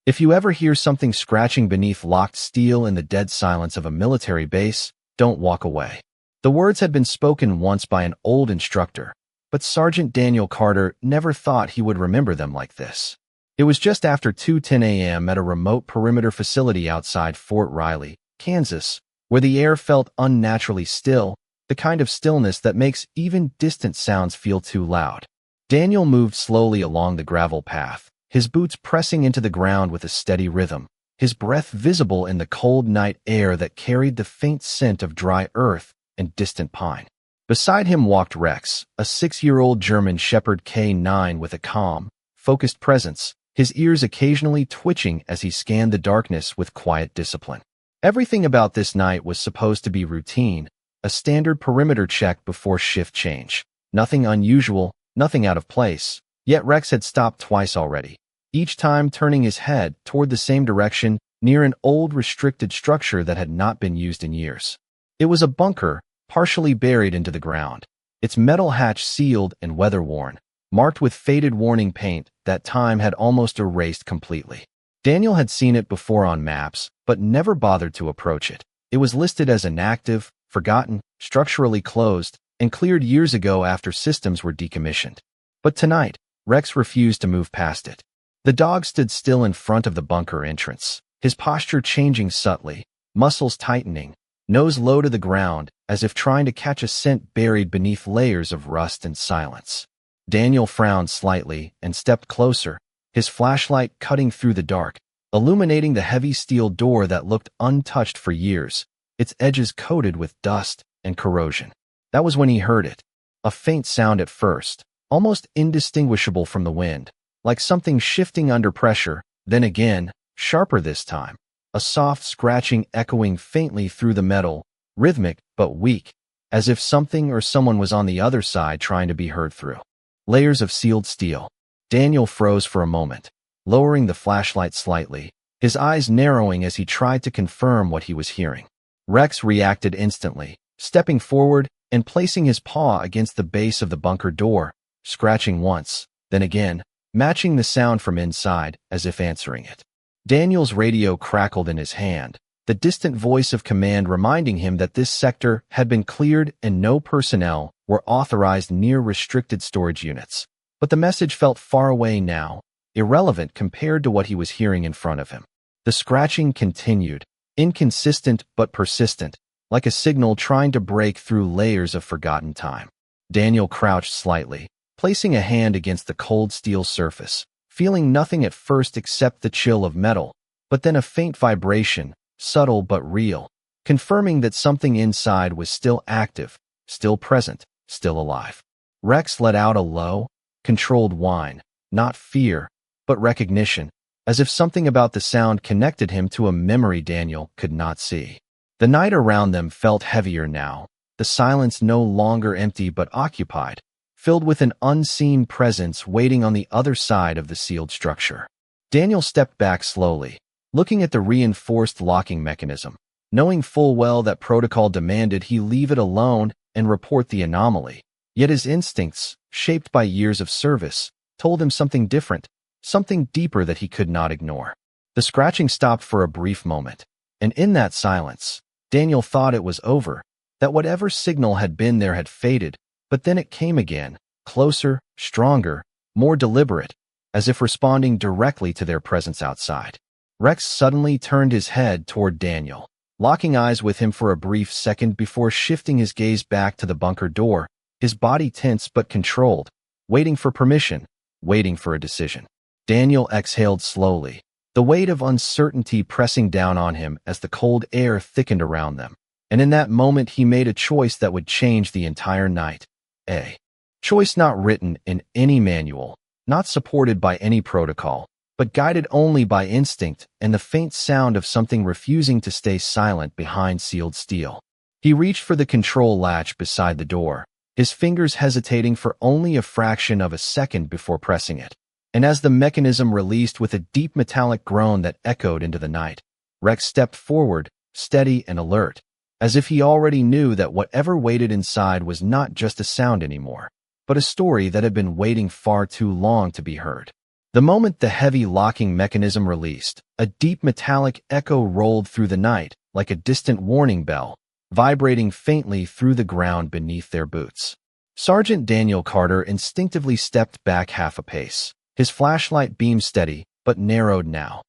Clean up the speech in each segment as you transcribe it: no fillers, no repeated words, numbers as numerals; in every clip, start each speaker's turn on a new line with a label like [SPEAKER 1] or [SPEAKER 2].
[SPEAKER 1] If you ever hear something scratching beneath locked steel in the dead silence of a military base, don't walk away. The words had been spoken once by an old instructor, but Sergeant Daniel Carter never thought he would remember them like this. It was just after 2:10 a.m. at a remote perimeter facility outside Fort Riley, Kansas, where the air felt unnaturally still, the kind of stillness that makes even distant sounds feel too loud. Daniel moved slowly along the gravel path, his boots pressing into the ground with a steady rhythm, his breath visible in the cold night air that carried the faint scent of dry earth and distant pine. Beside him walked Rex, a 6-year-old German Shepherd K9 with a calm, focused presence, his ears occasionally twitching as he scanned the darkness with quiet discipline. Everything about this night was supposed to be routine, a standard perimeter check before shift change. Nothing unusual, nothing out of place, yet Rex had stopped twice already, each time turning his head toward the same direction near an old restricted structure that had not been used in years. It was a bunker, partially buried into the ground, its metal hatch sealed and weather-worn, marked with faded warning paint that time had almost erased completely. Daniel had seen it before on maps, but never bothered to approach it. It was listed as inactive, forgotten, structurally closed, and cleared years ago after systems were decommissioned. But tonight, Rex refused to move past it. The dog stood still in front of the bunker entrance, his posture changing subtly, muscles tightening, nose low to the ground, as if trying to catch a scent buried beneath layers of rust and silence. Daniel frowned slightly and stepped closer, his flashlight cutting through the dark, illuminating the heavy steel door that looked untouched for years, its edges coated with dust and corrosion. That was when he heard it. A faint sound at first, almost indistinguishable from the wind, like something shifting under pressure, then again, sharper this time. A soft scratching echoing faintly through the metal, rhythmic but weak, as if something or someone was on the other side trying to be heard through. Layers of sealed steel. Daniel froze for a moment, lowering the flashlight slightly, his eyes narrowing as he tried to confirm what he was hearing. Rex reacted instantly, stepping forward and placing his paw against the base of the bunker door, scratching once, then again, matching the sound from inside as if answering it. Daniel's radio crackled in his hand, the distant voice of command reminding him that this sector had been cleared and no personnel were authorized near restricted storage units. But the message felt far away now, irrelevant compared to what he was hearing in front of him. The scratching continued, inconsistent but persistent, like a signal trying to break through layers of forgotten time. Daniel crouched slightly, placing a hand against the cold steel surface, feeling nothing at first except the chill of metal, but then a faint vibration, subtle but real, confirming that something inside was still active, still present, still alive. Rex let out a low, controlled whine, not fear, but recognition, as if something about the sound connected him to a memory Daniel could not see. The night around them felt heavier now, the silence no longer empty but occupied, filled with an unseen presence waiting on the other side of the sealed structure. Daniel stepped back slowly, looking at the reinforced locking mechanism, knowing full well that protocol demanded he leave it alone and report the anomaly. Yet his instincts, shaped by years of service, told him something different, something deeper that he could not ignore. The scratching stopped for a brief moment, and in that silence, Daniel thought it was over, that whatever signal had been there had faded, but then it came again, closer, stronger, more deliberate, as if responding directly to their presence outside. Rex suddenly turned his head toward Daniel, locking eyes with him for a brief second before shifting his gaze back to the bunker door, his body tense but controlled, waiting for permission, waiting for a decision. Daniel exhaled slowly, the weight of uncertainty pressing down on him as the cold air thickened around them. And in that moment he made a choice that would change the entire night. A choice not written in any manual, not supported by any protocol, but guided only by instinct and the faint sound of something refusing to stay silent behind sealed steel. He reached for the control latch beside the door, his fingers hesitating for only a fraction of a second before pressing it. And as the mechanism released with a deep metallic groan that echoed into the night, Rex stepped forward, steady and alert, as if he already knew that whatever waited inside was not just a sound anymore, but a story that had been waiting far too long to be heard. The moment the heavy locking mechanism released, a deep metallic echo rolled through the night like a distant warning bell, vibrating faintly through the ground beneath their boots. Sergeant Daniel Carter instinctively stepped back half a pace, his flashlight beam steady but narrowed now,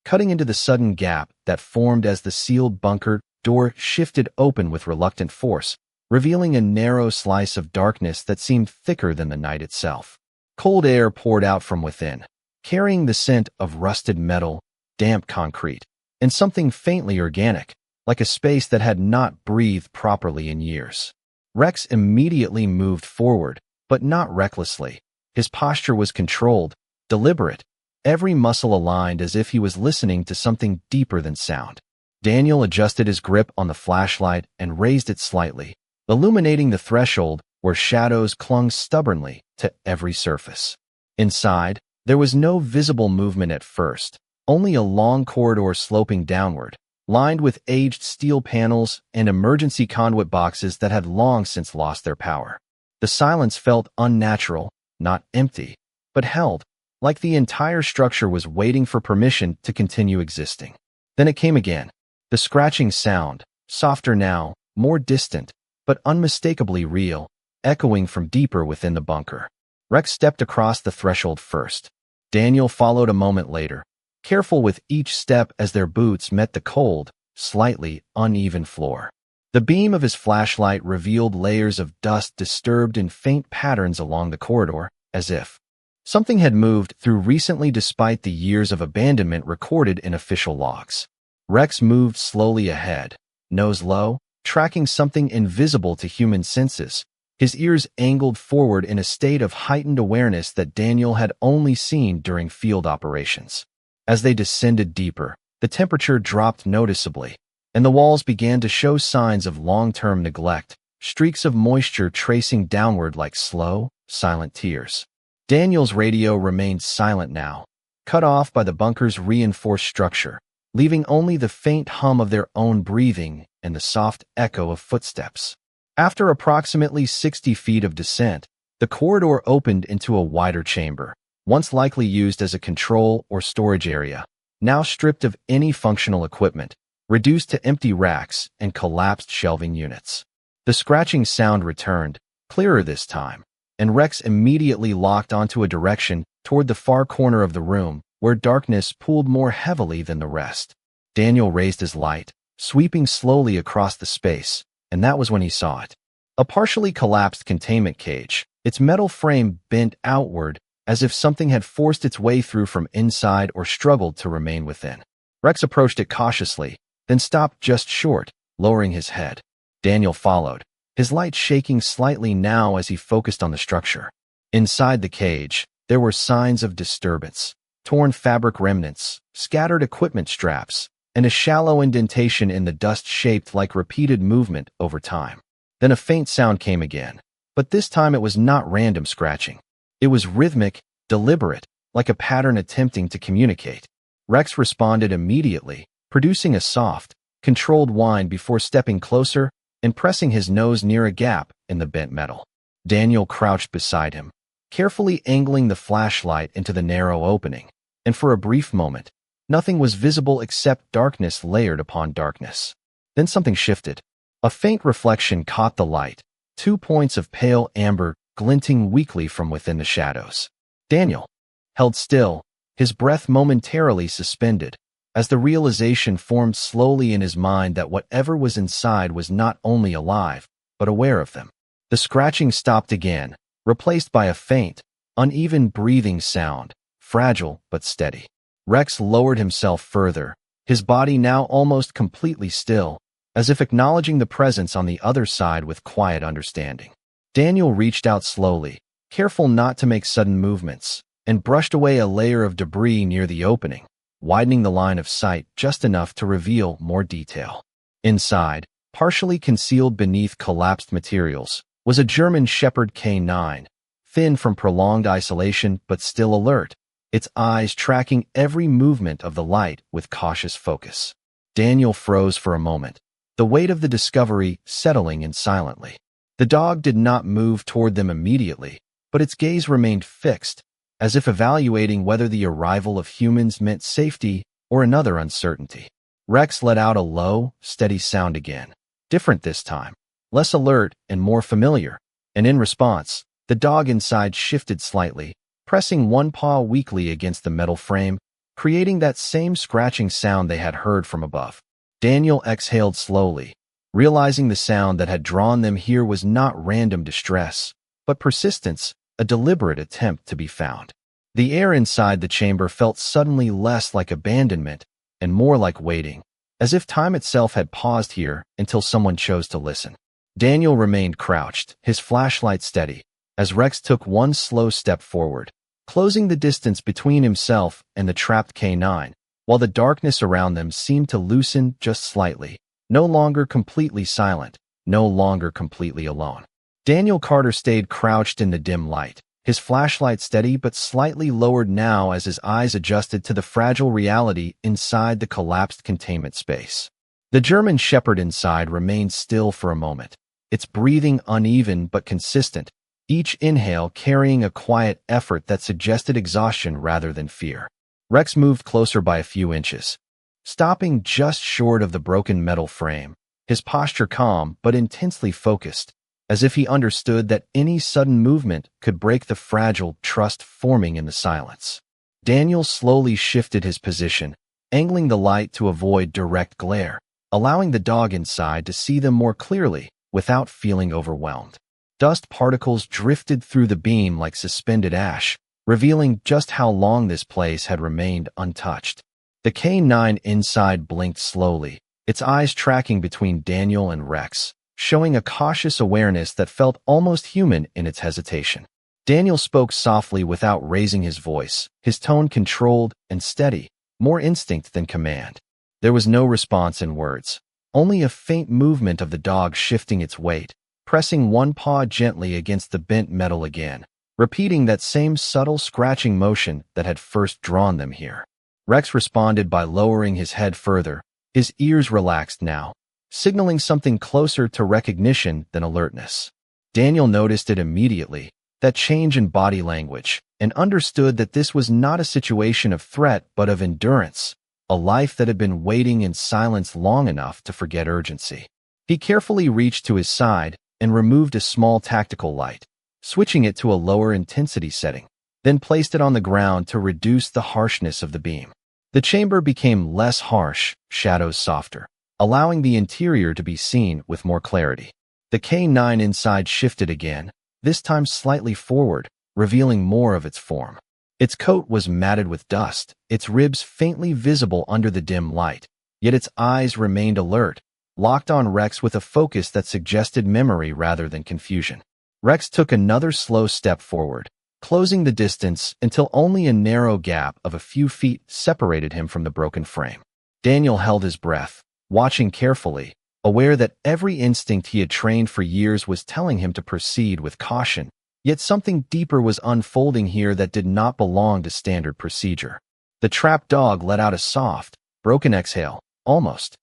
[SPEAKER 1] cutting into the sudden gap that formed as the sealed bunker door shifted open with reluctant force, revealing a narrow slice of darkness that seemed thicker than the night itself. Cold air poured out from within, carrying the scent of rusted metal, damp concrete, and something faintly organic, like a space that had not breathed properly in years. Rex immediately moved forward, but not recklessly. His posture was controlled, deliberate, every muscle aligned as if he was listening to something deeper than sound. Daniel adjusted his grip on the flashlight and raised it slightly, illuminating the threshold where shadows clung stubbornly to every surface. Inside, there was no visible movement at first, only a long corridor sloping downward, lined with aged steel panels and emergency conduit boxes that had long since lost their power. The silence felt unnatural, not empty, but held, like the entire structure was waiting for permission to continue existing. Then it came again. The scratching sound, softer now, more distant, but unmistakably real, echoing from deeper within the bunker. Rex stepped across the threshold first. Daniel followed a moment later, careful with each step as their boots met the cold, slightly uneven floor. The beam of his flashlight revealed layers of dust disturbed in faint patterns along the corridor, as if something had moved through recently despite the years of abandonment recorded in official logs. Rex moved slowly ahead, nose low, tracking something invisible to human senses, his ears angled forward in a state of heightened awareness that Daniel had only seen during field operations. As they descended deeper, the temperature dropped noticeably, and the walls began to show signs of long-term neglect, streaks of moisture tracing downward like slow, silent tears. Daniel's radio remained silent now, cut off by the bunker's reinforced structure, leaving only the faint hum of their own breathing and the soft echo of footsteps. After approximately 60 feet of descent, the corridor opened into a wider chamber, once likely used as a control or storage area, now stripped of any functional equipment, reduced to empty racks and collapsed shelving units. The scratching sound returned, clearer this time, and Rex immediately locked onto a direction toward the far corner of the room, where darkness pooled more heavily than the rest. Daniel raised his light, sweeping slowly across the space, and that was when he saw it. A partially collapsed containment cage, its metal frame bent outward as if something had forced its way through from inside or struggled to remain within. Rex approached it cautiously, then stopped just short, lowering his head. Daniel followed, his light shaking slightly now as he focused on the structure. Inside the cage, there were signs of disturbance, torn fabric remnants, scattered equipment straps, and a shallow indentation in the dust shaped like repeated movement over time. Then a faint sound came again, but this time it was not random scratching. It was rhythmic, deliberate, like a pattern attempting to communicate. Rex responded immediately, producing a soft, controlled whine before stepping closer and pressing his nose near a gap in the bent metal. Daniel crouched beside him, carefully angling the flashlight into the narrow opening, and for a brief moment, nothing was visible except darkness layered upon darkness. Then something shifted. A faint reflection caught the light, 2 points of pale amber glinting weakly from within the shadows. Daniel held still, his breath momentarily suspended, as the realization formed slowly in his mind that whatever was inside was not only alive, but aware of them. The scratching stopped again, replaced by a faint, uneven breathing sound, fragile but steady. Rex lowered himself further, his body now almost completely still, as if acknowledging the presence on the other side with quiet understanding. Daniel reached out slowly, careful not to make sudden movements, and brushed away a layer of debris near the opening, widening the line of sight just enough to reveal more detail. Inside, partially concealed beneath collapsed materials, was a German Shepherd K9, thin from prolonged isolation but still alert, its eyes tracking every movement of the light with cautious focus. Daniel froze for a moment, the weight of the discovery settling in silently. The dog did not move toward them immediately, but its gaze remained fixed, as if evaluating whether the arrival of humans meant safety or another uncertainty. Rex let out a low, steady sound again, different this time, less alert and more familiar, and in response, the dog inside shifted slightly, pressing one paw weakly against the metal frame, creating that same scratching sound they had heard from above. Daniel exhaled slowly, realizing the sound that had drawn them here was not random distress, but persistence, a deliberate attempt to be found. The air inside the chamber felt suddenly less like abandonment and more like waiting, as if time itself had paused here until someone chose to listen. Daniel remained crouched, his flashlight steady, as Rex took one slow step forward, closing the distance between himself and the trapped K9, while the darkness around them seemed to loosen just slightly, no longer completely silent, no longer completely alone. Daniel Carter stayed crouched in the dim light, his flashlight steady but slightly lowered now as his eyes adjusted to the fragile reality inside the collapsed containment space. The German Shepherd inside remained still for a moment, its breathing uneven but consistent, each inhale carrying a quiet effort that suggested exhaustion rather than fear. Rex moved closer by a few inches, stopping just short of the broken metal frame, his posture calm but intensely focused, as if he understood that any sudden movement could break the fragile trust forming in the silence. Daniel slowly shifted his position, angling the light to avoid direct glare, allowing the dog inside to see them more clearly without feeling overwhelmed. Dust particles drifted through the beam like suspended ash, revealing just how long this place had remained untouched. The K9 inside blinked slowly, its eyes tracking between Daniel and Rex, showing a cautious awareness that felt almost human in its hesitation. Daniel spoke softly without raising his voice, his tone controlled and steady, more instinct than command. There was no response in words, only a faint movement of the dog shifting its weight, pressing one paw gently against the bent metal again, repeating that same subtle scratching motion that had first drawn them here. Rex responded by lowering his head further, his ears relaxed now, signaling something closer to recognition than alertness. Daniel noticed it immediately, that change in body language, and understood that this was not a situation of threat but of endurance, a life that had been waiting in silence long enough to forget urgency. He carefully reached to his side and removed a small tactical light, switching it to a lower intensity setting, then placed it on the ground to reduce the harshness of the beam. The chamber became less harsh, shadows softer, allowing the interior to be seen with more clarity. The K9 inside shifted again, this time slightly forward, revealing more of its form. Its coat was matted with dust, its ribs faintly visible under the dim light, yet its eyes remained alert, locked on Rex with a focus that suggested memory rather than confusion. Rex took another slow step forward, closing the distance until only a narrow gap of a few feet separated him from the broken frame. Daniel held his breath, watching carefully, aware that every instinct he had trained for years was telling him to proceed with caution, yet something deeper was unfolding here that did not belong to standard procedure. The trapped dog let out a soft, broken exhale, almost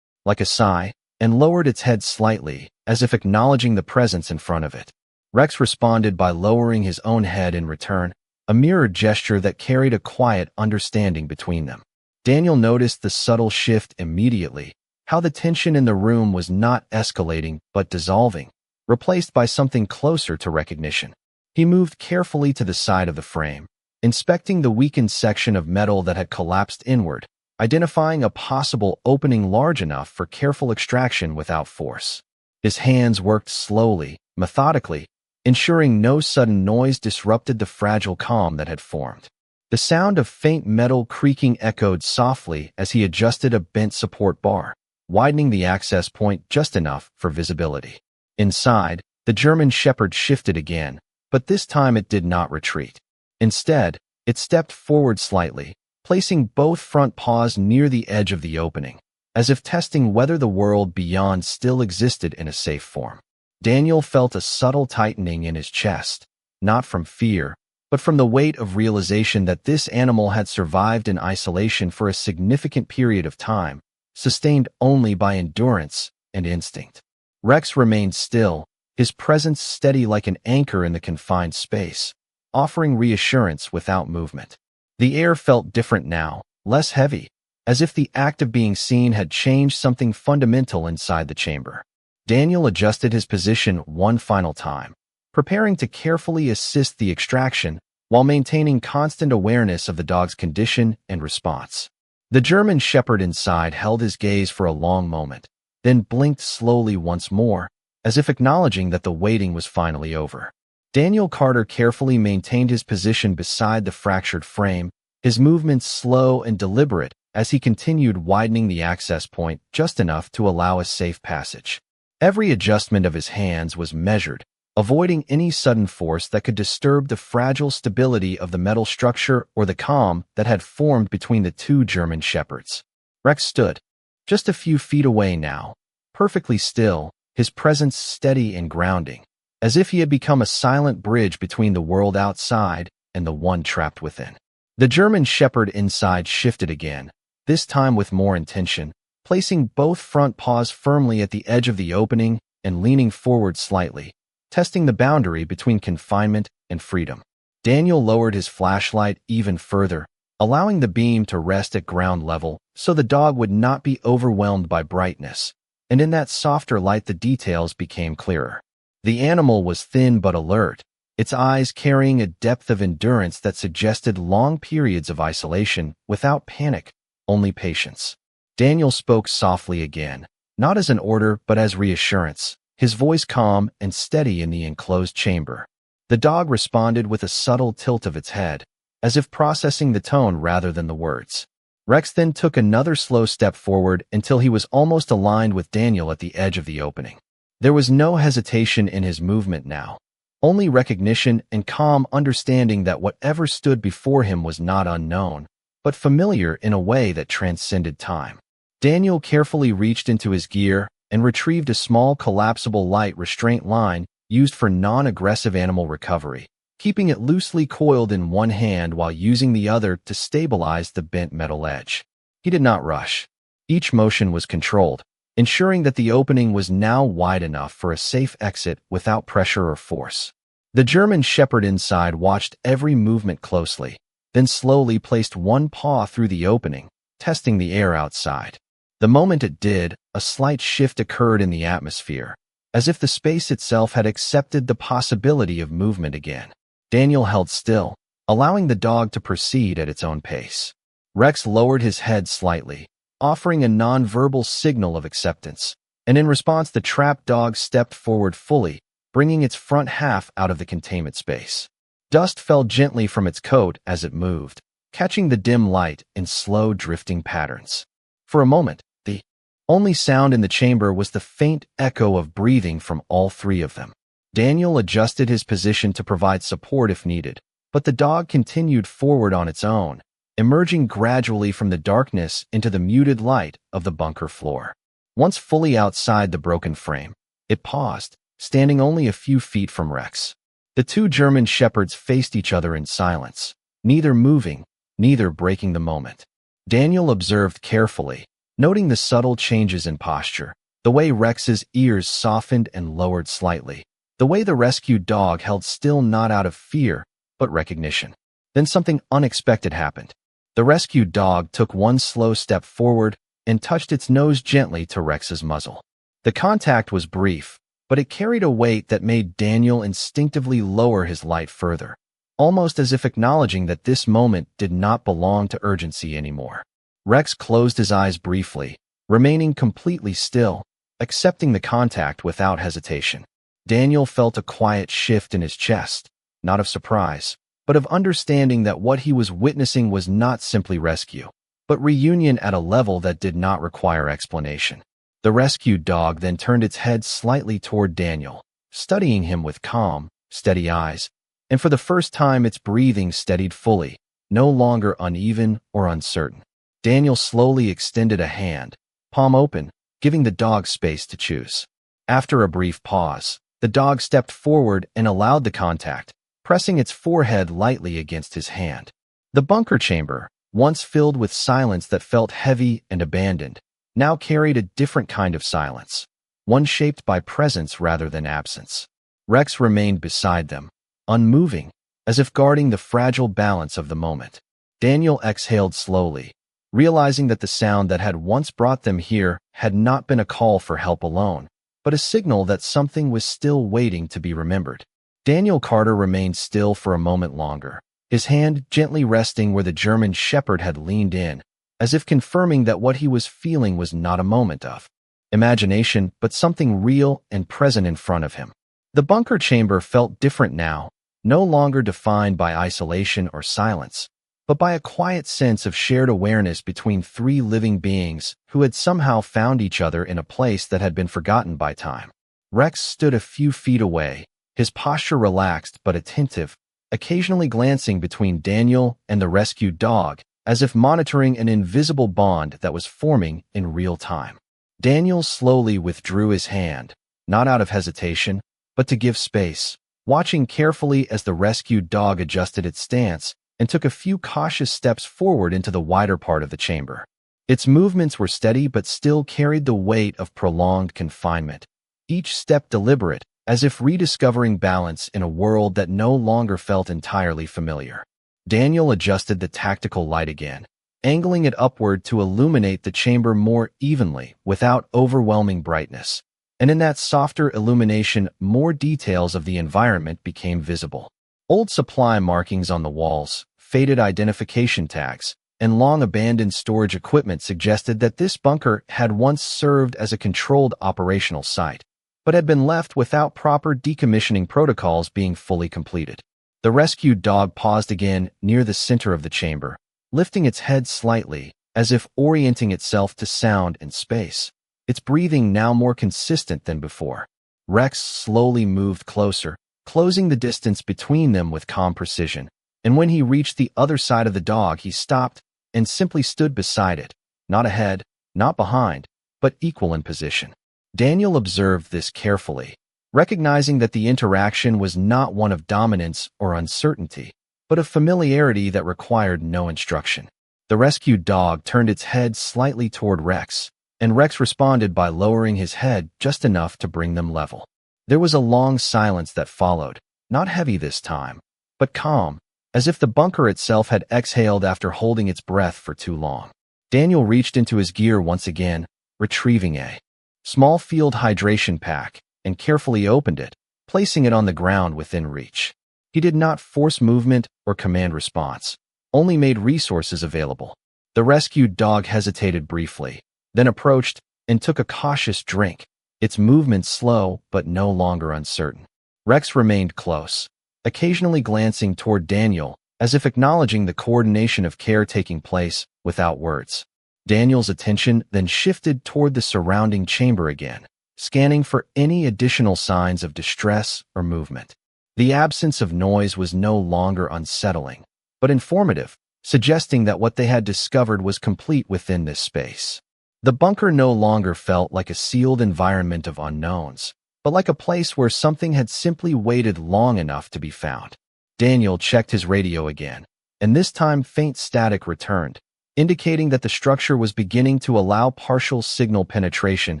[SPEAKER 1] like a sigh, and lowered its head slightly, as if acknowledging the presence in front of it. Rex responded by lowering his own head in return, a mirrored gesture that carried a quiet understanding between them. Daniel noticed the subtle shift immediately, how the tension in the room was not escalating but dissolving, replaced by something closer to recognition. He moved carefully to the side of the frame, inspecting the weakened section of metal that had collapsed inward, identifying a possible opening large enough for careful extraction without force. His hands worked slowly, methodically, ensuring no sudden noise disrupted the fragile calm that had formed. The sound of faint metal creaking echoed softly as he adjusted a bent support bar, widening the access point just enough for visibility. Inside, the German Shepherd shifted again, but this time it did not retreat. Instead, it stepped forward slightly, placing both front paws near the edge of the opening, as if testing whether the world beyond still existed in a safe form. Daniel felt a subtle tightening in his chest, not from fear, but from the weight of realization that this animal had survived in isolation for a significant period of time, sustained only by endurance and instinct. Rex remained still, his presence steady like an anchor in the confined space, offering reassurance without movement. The air felt different now, less heavy, as if the act of being seen had changed something fundamental inside the chamber. Daniel adjusted his position one final time, preparing to carefully assist the extraction while maintaining constant awareness of the dog's condition and response. The German Shepherd inside held his gaze for a long moment, then blinked slowly once more, as if acknowledging that the waiting was finally over. Daniel Carter carefully maintained his position beside the fractured frame, his movements slow and deliberate as he continued widening the access point just enough to allow a safe passage. Every adjustment of his hands was measured, avoiding any sudden force that could disturb the fragile stability of the metal structure or the calm that had formed between the two German shepherds. Rex stood, just a few feet away now, perfectly still, his presence steady and grounding, as if he had become a silent bridge between the world outside and the one trapped within. The German Shepherd inside shifted again, this time with more intention, placing both front paws firmly at the edge of the opening and leaning forward slightly, testing the boundary between confinement and freedom. Daniel lowered his flashlight even further, allowing the beam to rest at ground level so the dog would not be overwhelmed by brightness, and in that softer light the details became clearer. The animal was thin but alert, its eyes carrying a depth of endurance that suggested long periods of isolation without panic, only patience. Daniel spoke softly again, not as an order but as reassurance, his voice calm and steady in the enclosed chamber. The dog responded with a subtle tilt of its head, as if processing the tone rather than the words. Rex then took another slow step forward until he was almost aligned with Daniel at the edge of the opening. There was no hesitation in his movement now, only recognition and calm understanding that whatever stood before him was not unknown, but familiar in a way that transcended time. Daniel carefully reached into his gear and retrieved a small collapsible light restraint line used for non-aggressive animal recovery, keeping it loosely coiled in one hand while using the other to stabilize the bent metal edge. He did not rush. Each motion was controlled, ensuring that the opening was now wide enough for a safe exit without pressure or force. The German Shepherd inside watched every movement closely, then slowly placed one paw through the opening, testing the air outside. The moment it did, a slight shift occurred in the atmosphere, as if the space itself had accepted the possibility of movement again. Daniel held still, allowing the dog to proceed at its own pace. Rex lowered his head slightly, offering a non-verbal signal of acceptance, and in response the trapped dog stepped forward fully, bringing its front half out of the containment space. Dust fell gently from its coat as it moved, catching the dim light in slow drifting patterns. For a moment, the only sound in the chamber was the faint echo of breathing from all three of them. Daniel adjusted his position to provide support if needed, but the dog continued forward on its own, emerging gradually from the darkness into the muted light of the bunker floor. Once fully outside the broken frame, it paused, standing only a few feet from Rex. The two German shepherds faced each other in silence, neither moving, neither breaking the moment. Daniel observed carefully, noting the subtle changes in posture, the way Rex's ears softened and lowered slightly, the way the rescued dog held still not out of fear, but recognition. Then something unexpected happened. The rescued dog took one slow step forward and touched its nose gently to Rex's muzzle. The contact was brief, but it carried a weight that made Daniel instinctively lower his light further, almost as if acknowledging that this moment did not belong to urgency anymore. Rex closed his eyes briefly, remaining completely still, accepting the contact without hesitation. Daniel felt a quiet shift in his chest, not of surprise, but of understanding that what he was witnessing was not simply rescue, but reunion at a level that did not require explanation. The rescued dog then turned its head slightly toward Daniel, studying him with calm, steady eyes, and for the first time its breathing steadied fully, no longer uneven or uncertain. Daniel slowly extended a hand, palm open, giving the dog space to choose. After a brief pause, the dog stepped forward and allowed the contact, pressing its forehead lightly against his hand. The bunker chamber, once filled with silence that felt heavy and abandoned, now carried a different kind of silence, one shaped by presence rather than absence. Rex remained beside them, unmoving, as if guarding the fragile balance of the moment. Daniel exhaled slowly, realizing that the sound that had once brought them here had not been a call for help alone, but a signal that something was still waiting to be remembered. Daniel Carter remained still for a moment longer, his hand gently resting where the German shepherd had leaned in, as if confirming that what he was feeling was not a moment of imagination, but something real and present in front of him. The bunker chamber felt different now, no longer defined by isolation or silence, but by a quiet sense of shared awareness between three living beings who had somehow found each other in a place that had been forgotten by time. Rex stood a few feet away, his posture relaxed but attentive, occasionally glancing between Daniel and the rescued dog, as if monitoring an invisible bond that was forming in real time. Daniel slowly withdrew his hand, not out of hesitation, but to give space, watching carefully as the rescued dog adjusted its stance and took a few cautious steps forward into the wider part of the chamber. Its movements were steady but still carried the weight of prolonged confinement, each step deliberate, as if rediscovering balance in a world that no longer felt entirely familiar. Daniel adjusted the tactical light again, angling it upward to illuminate the chamber more evenly without overwhelming brightness. And in that softer illumination, more details of the environment became visible. Old supply markings on the walls, faded identification tags, and long-abandoned storage equipment suggested that this bunker had once served as a controlled operational site, but had been left without proper decommissioning protocols being fully completed. The rescued dog paused again near the center of the chamber, lifting its head slightly, as if orienting itself to sound and space, its breathing now more consistent than before. Rex slowly moved closer, closing the distance between them with calm precision, and when he reached the other side of the dog, he stopped and simply stood beside it, not ahead, not behind, but equal in position. Daniel observed this carefully, recognizing that the interaction was not one of dominance or uncertainty, but of familiarity that required no instruction. The rescued dog turned its head slightly toward Rex, and Rex responded by lowering his head just enough to bring them level. There was a long silence that followed, not heavy this time, but calm, as if the bunker itself had exhaled after holding its breath for too long. Daniel reached into his gear once again, retrieving a small field hydration pack, and carefully opened it, placing it on the ground within reach. He did not force movement or command response, only made resources available. The rescued dog hesitated briefly, then approached and took a cautious drink, its movements slow but no longer uncertain. Rex remained close, occasionally glancing toward Daniel as if acknowledging the coordination of care taking place without words. Daniel's attention then shifted toward the surrounding chamber again, scanning for any additional signs of distress or movement. The absence of noise was no longer unsettling, but informative, suggesting that what they had discovered was complete within this space. The bunker no longer felt like a sealed environment of unknowns, but like a place where something had simply waited long enough to be found. Daniel checked his radio again, and this time faint static returned, indicating that the structure was beginning to allow partial signal penetration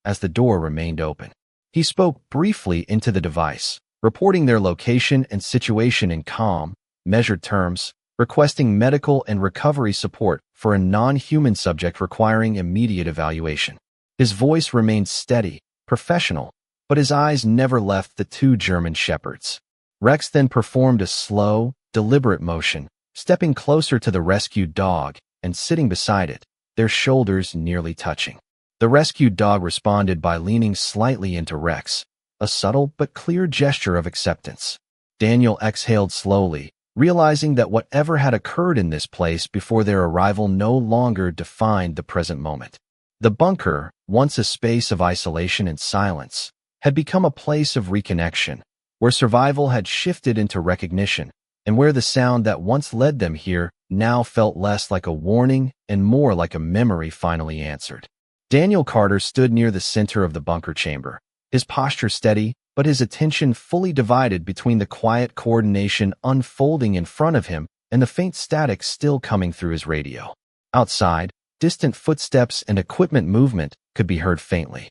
[SPEAKER 1] as the door remained open. He spoke briefly into the device, reporting their location and situation in calm, measured terms, requesting medical and recovery support for a non-human subject requiring immediate evaluation. His voice remained steady, professional, but his eyes never left the two German shepherds. Rex then performed a slow, deliberate motion, stepping closer to the rescued dog and sitting beside it, their shoulders nearly touching. The rescued dog responded by leaning slightly into Rex, a subtle but clear gesture of acceptance. Daniel exhaled slowly, realizing that whatever had occurred in this place before their arrival no longer defined the present moment. The bunker, once a space of isolation and silence, had become a place of reconnection, where survival had shifted into recognition, and where the sound that once led them here now felt less like a warning and more like a memory finally answered. Daniel Carter stood near the center of the bunker chamber, his posture steady, but his attention fully divided between the quiet coordination unfolding in front of him and the faint static still coming through his radio. Outside, distant footsteps and equipment movement could be heard faintly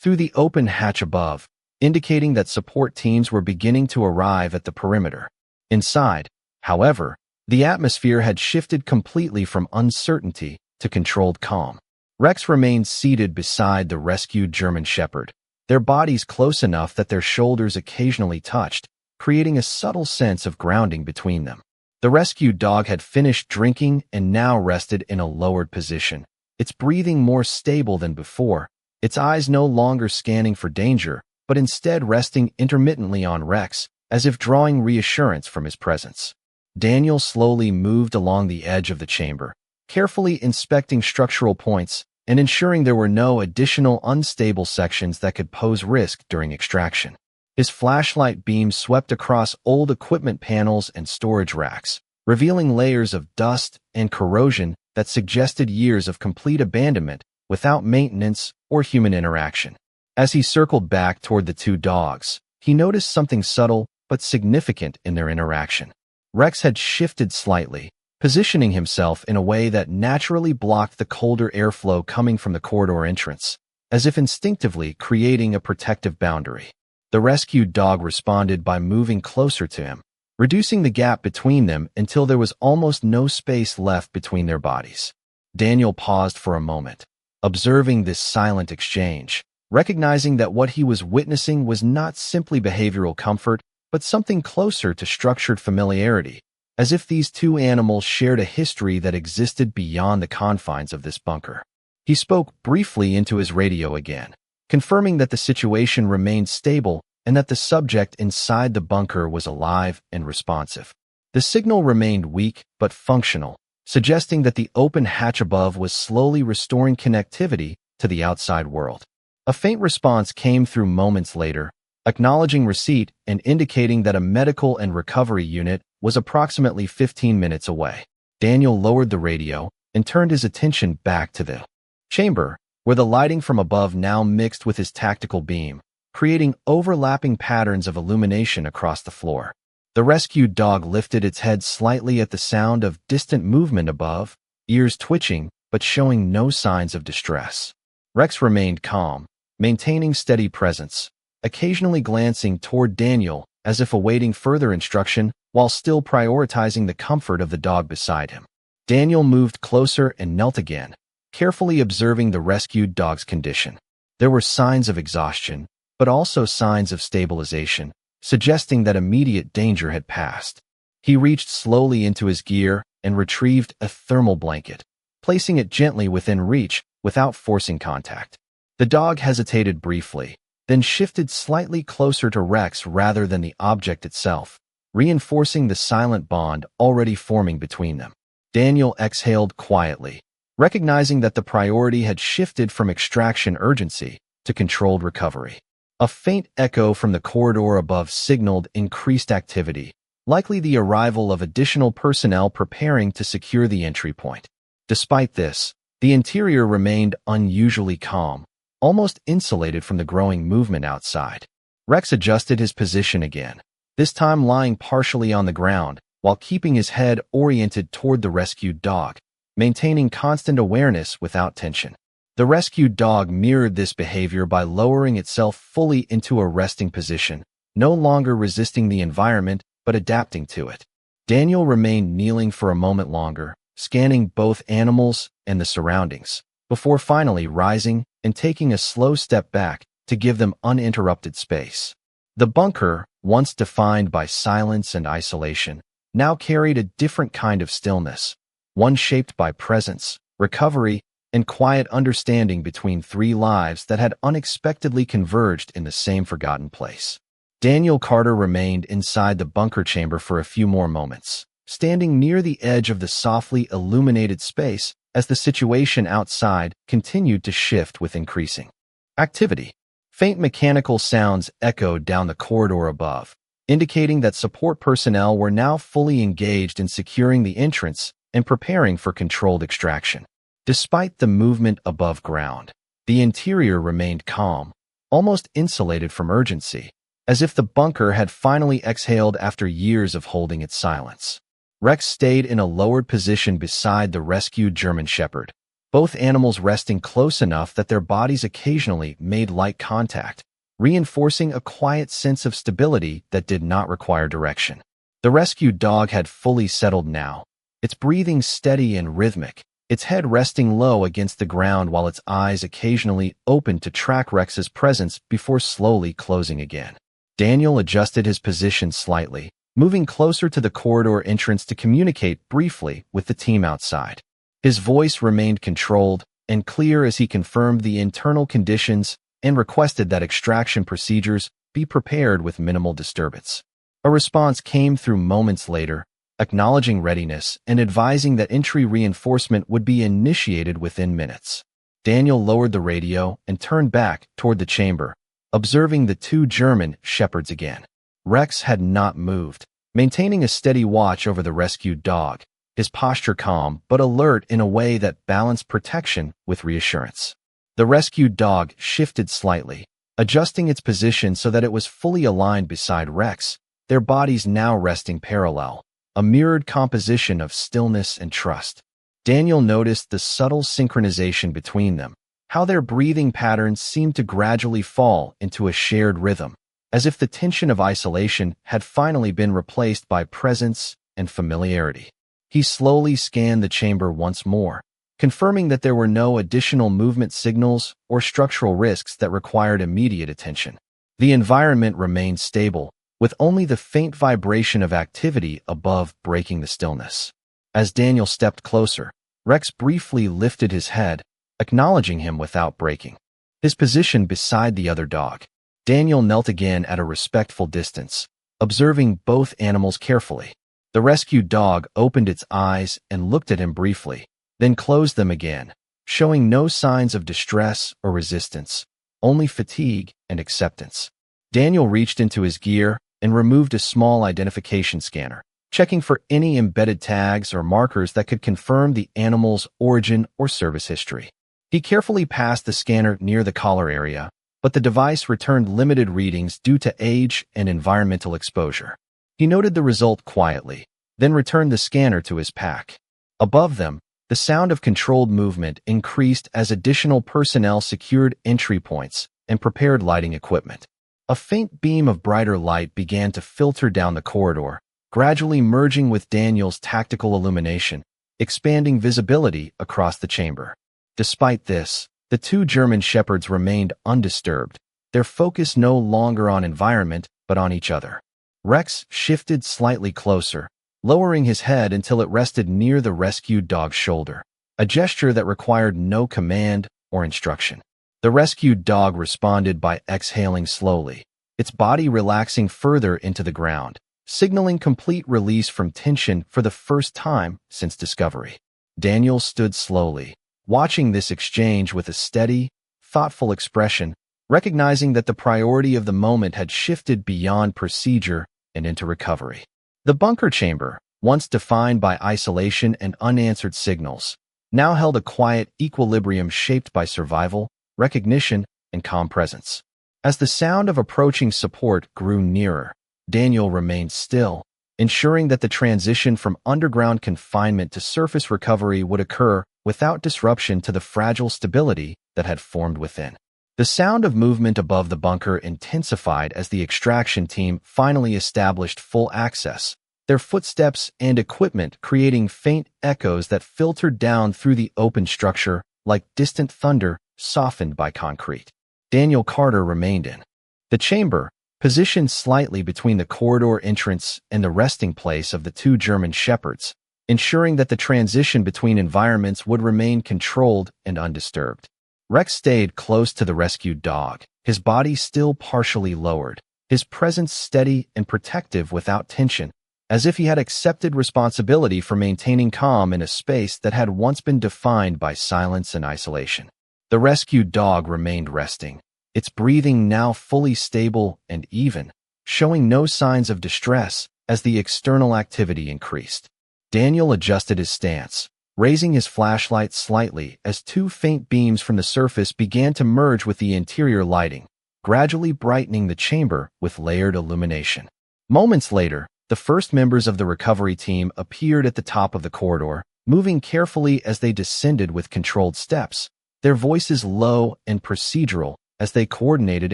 [SPEAKER 1] through the open hatch above, indicating that support teams were beginning to arrive at the perimeter. Inside, However, the atmosphere had shifted completely from uncertainty to controlled calm. Rex remained seated beside the rescued German Shepherd, their bodies close enough that their shoulders occasionally touched, creating a subtle sense of grounding between them. The rescued dog had finished drinking and now rested in a lowered position, its breathing more stable than before, its eyes no longer scanning for danger, but instead resting intermittently on Rex, as if drawing reassurance from his presence. Daniel slowly moved along the edge of the chamber, carefully inspecting structural points and ensuring there were no additional unstable sections that could pose risk during extraction. His flashlight beam swept across old equipment panels and storage racks, revealing layers of dust and corrosion that suggested years of complete abandonment without maintenance or human interaction. As he circled back toward the two dogs, he noticed something subtle but significant in their interaction. Rex had shifted slightly, positioning himself in a way that naturally blocked the colder airflow coming from the corridor entrance, as if instinctively creating a protective boundary. The rescued dog responded by moving closer to him, reducing the gap between them until there was almost no space left between their bodies. Daniel paused for a moment, observing this silent exchange, recognizing that what he was witnessing was not simply behavioral comfort, but something closer to structured familiarity, as if these two animals shared a history that existed beyond the confines of this bunker. He spoke briefly into his radio again, confirming that the situation remained stable and that the subject inside the bunker was alive and responsive. The signal remained weak but functional, suggesting that the open hatch above was slowly restoring connectivity to the outside world. A faint response came through moments later, acknowledging receipt and indicating that a medical and recovery unit was approximately 15 minutes away. Daniel lowered the radio and turned his attention back to the chamber, where the lighting from above now mixed with his tactical beam, creating overlapping patterns of illumination across the floor. The rescued dog lifted its head slightly at the sound of distant movement above, ears twitching but showing no signs of distress. Rex remained calm, maintaining steady presence, occasionally glancing toward Daniel as if awaiting further instruction while still prioritizing the comfort of the dog beside him. Daniel moved closer and knelt again, carefully observing the rescued dog's condition. There were signs of exhaustion, but also signs of stabilization, suggesting that immediate danger had passed. He reached slowly into his gear and retrieved a thermal blanket, placing it gently within reach without forcing contact. The dog hesitated briefly, then shifted slightly closer to Rex rather than the object itself, reinforcing the silent bond already forming between them. Daniel exhaled quietly, recognizing that the priority had shifted from extraction urgency to controlled recovery. A faint echo from the corridor above signaled increased activity, likely the arrival of additional personnel preparing to secure the entry point. Despite this, the interior remained unusually calm, almost insulated from the growing movement outside. Rex adjusted his position again, this time lying partially on the ground while keeping his head oriented toward the rescued dog, maintaining constant awareness without tension. The rescued dog mirrored this behavior by lowering itself fully into a resting position, no longer resisting the environment but adapting to it. Daniel remained kneeling for a moment longer, scanning both animals and the surroundings, before finally rising and taking a slow step back to give them uninterrupted space. The bunker, once defined by silence and isolation, now carried a different kind of stillness, one shaped by presence, recovery, and quiet understanding between three lives that had unexpectedly converged in the same forgotten place. Daniel Carter remained inside the bunker chamber for a few more moments, standing near the edge of the softly illuminated space as the situation outside continued to shift with increasing activity. Faint mechanical sounds echoed down the corridor above, indicating that support personnel were now fully engaged in securing the entrance and preparing for controlled extraction. Despite the movement above ground, the interior remained calm, almost insulated from urgency, as if the bunker had finally exhaled after years of holding its silence. Rex stayed in a lowered position beside the rescued German Shepherd, both animals resting close enough that their bodies occasionally made light contact, reinforcing a quiet sense of stability that did not require direction. The rescued dog had fully settled now, its breathing steady and rhythmic, its head resting low against the ground while its eyes occasionally opened to track Rex's presence before slowly closing again. Daniel adjusted his position slightly, moving closer to the corridor entrance to communicate briefly with the team outside. His voice remained controlled and clear as he confirmed the internal conditions and requested that extraction procedures be prepared with minimal disturbance. A response came through moments later, acknowledging readiness and advising that entry reinforcement would be initiated within minutes. Daniel lowered the radio and turned back toward the chamber, observing the two German shepherds again. Rex had not moved, maintaining a steady watch over the rescued dog, his posture calm but alert in a way that balanced protection with reassurance. The rescued dog shifted slightly, adjusting its position so that it was fully aligned beside Rex, their bodies now resting parallel, a mirrored composition of stillness and trust. Daniel noticed the subtle synchronization between them, how their breathing patterns seemed to gradually fall into a shared rhythm, as if the tension of isolation had finally been replaced by presence and familiarity. He slowly scanned the chamber once more, confirming that there were no additional movement signals or structural risks that required immediate attention. The environment remained stable, with only the faint vibration of activity above breaking the stillness. As Daniel stepped closer, Rex briefly lifted his head, acknowledging him without breaking his position beside the other dog. Daniel knelt again at a respectful distance, observing both animals carefully. The rescued dog opened its eyes and looked at him briefly, then closed them again, showing no signs of distress or resistance, only fatigue and acceptance. Daniel reached into his gear and removed a small identification scanner, checking for any embedded tags or markers that could confirm the animal's origin or service history. He carefully passed the scanner near the collar area, but the device returned limited readings due to age and environmental exposure. He noted the result quietly, then returned the scanner to his pack. Above them, the sound of controlled movement increased as additional personnel secured entry points and prepared lighting equipment. A faint beam of brighter light began to filter down the corridor, gradually merging with Daniel's tactical illumination, expanding visibility across the chamber. Despite this, the two German shepherds remained undisturbed, their focus no longer on environment but on each other. Rex shifted slightly closer, lowering his head until it rested near the rescued dog's shoulder, a gesture that required no command or instruction. The rescued dog responded by exhaling slowly, its body relaxing further into the ground, signaling complete release from tension for the first time since discovery. Daniel stood slowly, watching this exchange with a steady, thoughtful expression, recognizing that the priority of the moment had shifted beyond procedure and into recovery. The bunker chamber, once defined by isolation and unanswered signals, now held a quiet equilibrium shaped by survival, recognition, and calm presence. As the sound of approaching support grew nearer, Daniel remained still, ensuring that the transition from underground confinement to surface recovery would occur without disruption to the fragile stability that had formed within. The sound of movement above the bunker intensified as the extraction team finally established full access, their footsteps and equipment creating faint echoes that filtered down through the open structure like distant thunder softened by concrete. Daniel Carter remained in the chamber, positioned slightly between the corridor entrance and the resting place of the two German shepherds, ensuring that the transition between environments would remain controlled and undisturbed. Rex stayed close to the rescued dog, his body still partially lowered, his presence steady and protective without tension, as if he had accepted responsibility for maintaining calm in a space that had once been defined by silence and isolation. The rescued dog remained resting, its breathing now fully stable and even, showing no signs of distress as the external activity increased. Daniel adjusted his stance, raising his flashlight slightly as two faint beams from the surface began to merge with the interior lighting, gradually brightening the chamber with layered illumination. Moments later, the first members of the recovery team appeared at the top of the corridor, moving carefully as they descended with controlled steps, their voices low and procedural as they coordinated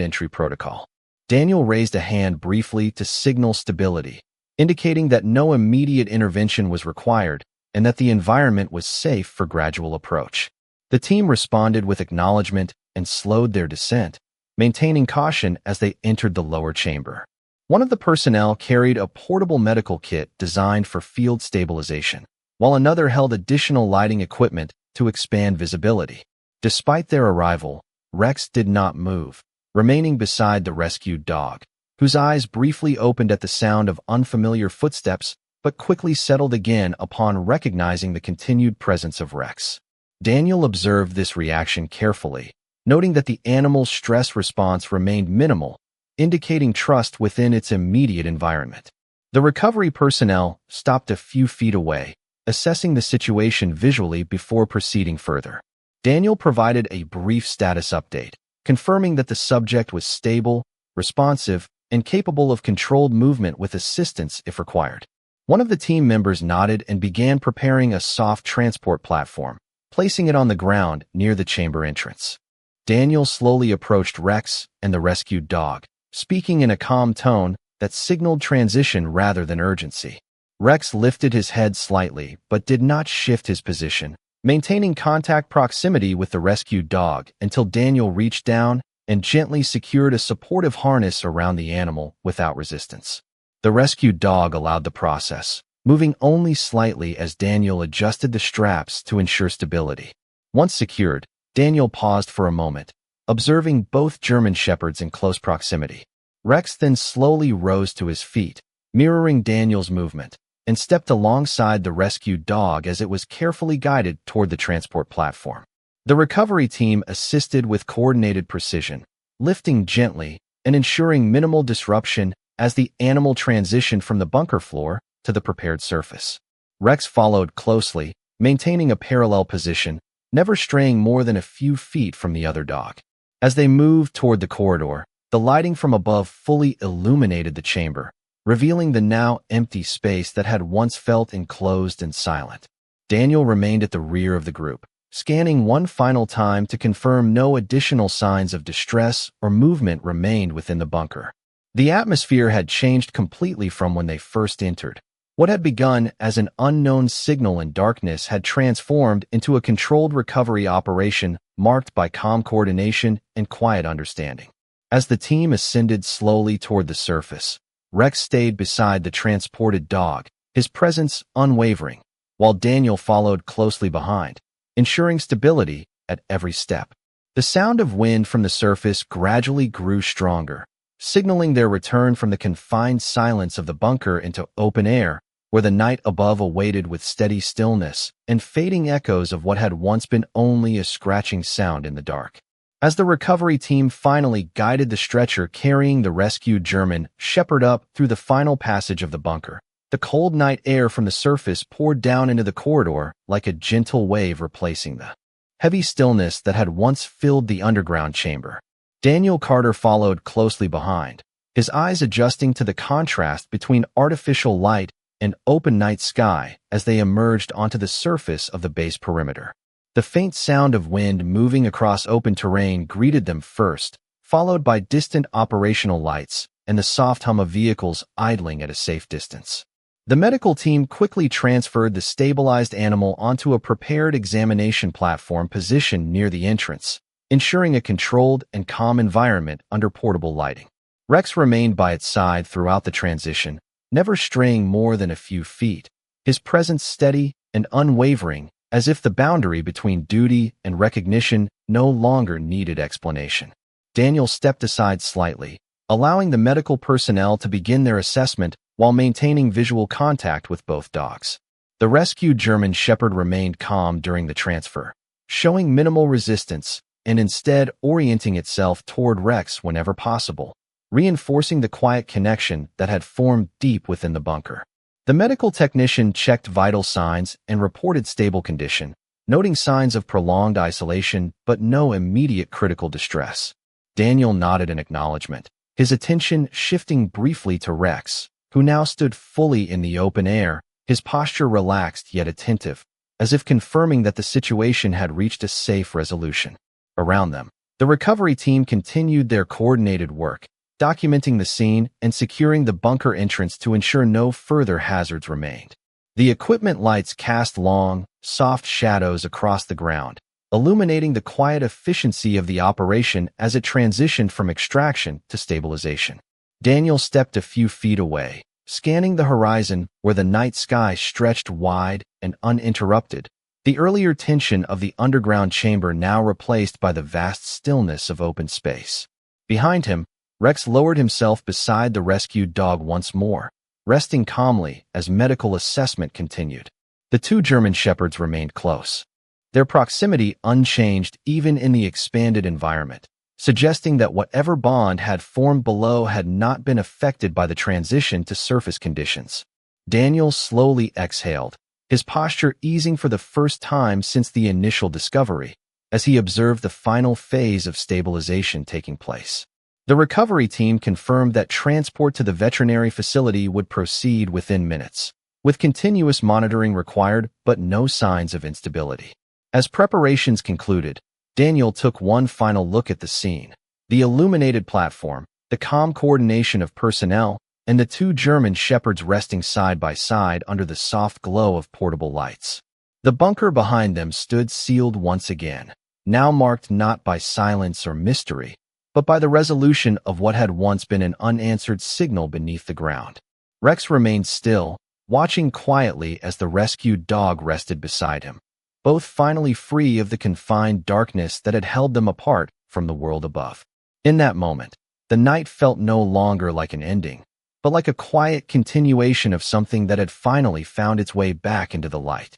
[SPEAKER 1] entry protocol. Daniel raised a hand briefly to signal stability, indicating that no immediate intervention was required and that the environment was safe for gradual approach. The team responded with acknowledgement and slowed their descent, maintaining caution as they entered the lower chamber. One of the personnel carried a portable medical kit designed for field stabilization, while another held additional lighting equipment to expand visibility. Despite their arrival, Rex did not move, remaining beside the rescued dog, whose eyes briefly opened at the sound of unfamiliar footsteps but quickly settled again upon recognizing the continued presence of Rex. Daniel observed this reaction carefully, noting that the animal's stress response remained minimal, indicating trust within its immediate environment. The recovery personnel stopped a few feet away, assessing the situation visually before proceeding further. Daniel provided a brief status update, confirming that the subject was stable, responsive, and capable of controlled movement with assistance if required. One of the team members nodded and began preparing a soft transport platform, placing it on the ground near the chamber entrance. Daniel slowly approached Rex and the rescued dog, speaking in a calm tone that signaled transition rather than urgency. Rex lifted his head slightly but did not shift his position, maintaining contact proximity with the rescued dog until Daniel reached down and gently secured a supportive harness around the animal without resistance. The rescued dog allowed the process, moving only slightly as Daniel adjusted the straps to ensure stability. Once secured, Daniel paused for a moment, observing both German shepherds in close proximity. Rex then slowly rose to his feet, mirroring Daniel's movement, and stepped alongside the rescued dog as it was carefully guided toward the transport platform. The recovery team assisted with coordinated precision, lifting gently and ensuring minimal disruption as the animal transitioned from the bunker floor to the prepared surface. Rex followed closely, maintaining a parallel position, never straying more than a few feet from the other dog. As they moved toward the corridor, the lighting from above fully illuminated the chamber, revealing the now empty space that had once felt enclosed and silent. Daniel remained at the rear of the group, scanning one final time to confirm no additional signs of distress or movement remained within the bunker. The atmosphere had changed completely from when they first entered. What had begun as an unknown signal in darkness had transformed into a controlled recovery operation marked by calm coordination and quiet understanding. As the team ascended slowly toward the surface, Rex stayed beside the transported dog, his presence unwavering, while Daniel followed closely behind, ensuring stability at every step. The sound of wind from the surface gradually grew stronger, signaling their return from the confined silence of the bunker into open air, where the night above awaited with steady stillness and fading echoes of what had once been only a scratching sound in the dark. As the recovery team finally guided the stretcher carrying the rescued German shepherd up through the final passage of the bunker, the cold night air from the surface poured down into the corridor like a gentle wave replacing the heavy stillness that had once filled the underground chamber. Daniel Carter followed closely behind, his eyes adjusting to the contrast between artificial light and open night sky as they emerged onto the surface of the base perimeter. The faint sound of wind moving across open terrain greeted them first, followed by distant operational lights and the soft hum of vehicles idling at a safe distance. The medical team quickly transferred the stabilized animal onto a prepared examination platform positioned near the entrance, ensuring a controlled and calm environment under portable lighting. Rex remained by its side throughout the transition, never straying more than a few feet, his presence steady and unwavering, as if the boundary between duty and recognition no longer needed explanation. Daniel stepped aside slightly, allowing the medical personnel to begin their assessment while maintaining visual contact with both dogs. The rescued German shepherd remained calm during the transfer, showing minimal resistance and instead orienting itself toward Rex whenever possible, reinforcing the quiet connection that had formed deep within the bunker. The medical technician checked vital signs and reported stable condition, noting signs of prolonged isolation but no immediate critical distress. Daniel nodded in acknowledgement, his attention shifting briefly to Rex, who now stood fully in the open air, his posture relaxed yet attentive, as if confirming that the situation had reached a safe resolution. Around them, the recovery team continued their coordinated work, documenting the scene and securing the bunker entrance to ensure no further hazards remained. The equipment lights cast long, soft shadows across the ground, illuminating the quiet efficiency of the operation as it transitioned from extraction to stabilization. Daniel stepped a few feet away, scanning the horizon where the night sky stretched wide and uninterrupted, the earlier tension of the underground chamber now replaced by the vast stillness of open space. Behind him, Rex lowered himself beside the rescued dog once more, resting calmly as medical assessment continued. The two German shepherds remained close, their proximity unchanged even in the expanded environment, suggesting that whatever bond had formed below had not been affected by the transition to surface conditions. Daniel slowly exhaled, his posture easing for the first time since the initial discovery, as he observed the final phase of stabilization taking place. The recovery team confirmed that transport to the veterinary facility would proceed within minutes, with continuous monitoring required but no signs of instability. As preparations concluded, Daniel took one final look at the scene, the illuminated platform, the calm coordination of personnel, and the two German shepherds resting side by side under the soft glow of portable lights. The bunker behind them stood sealed once again, now marked not by silence or mystery, but by the resolution of what had once been an unanswered signal beneath the ground. Rex remained still, watching quietly as the rescued dog rested beside him, both finally free of the confined darkness that had held them apart from the world above. In that moment, the night felt no longer like an ending, but like a quiet continuation of something that had finally found its way back into the light.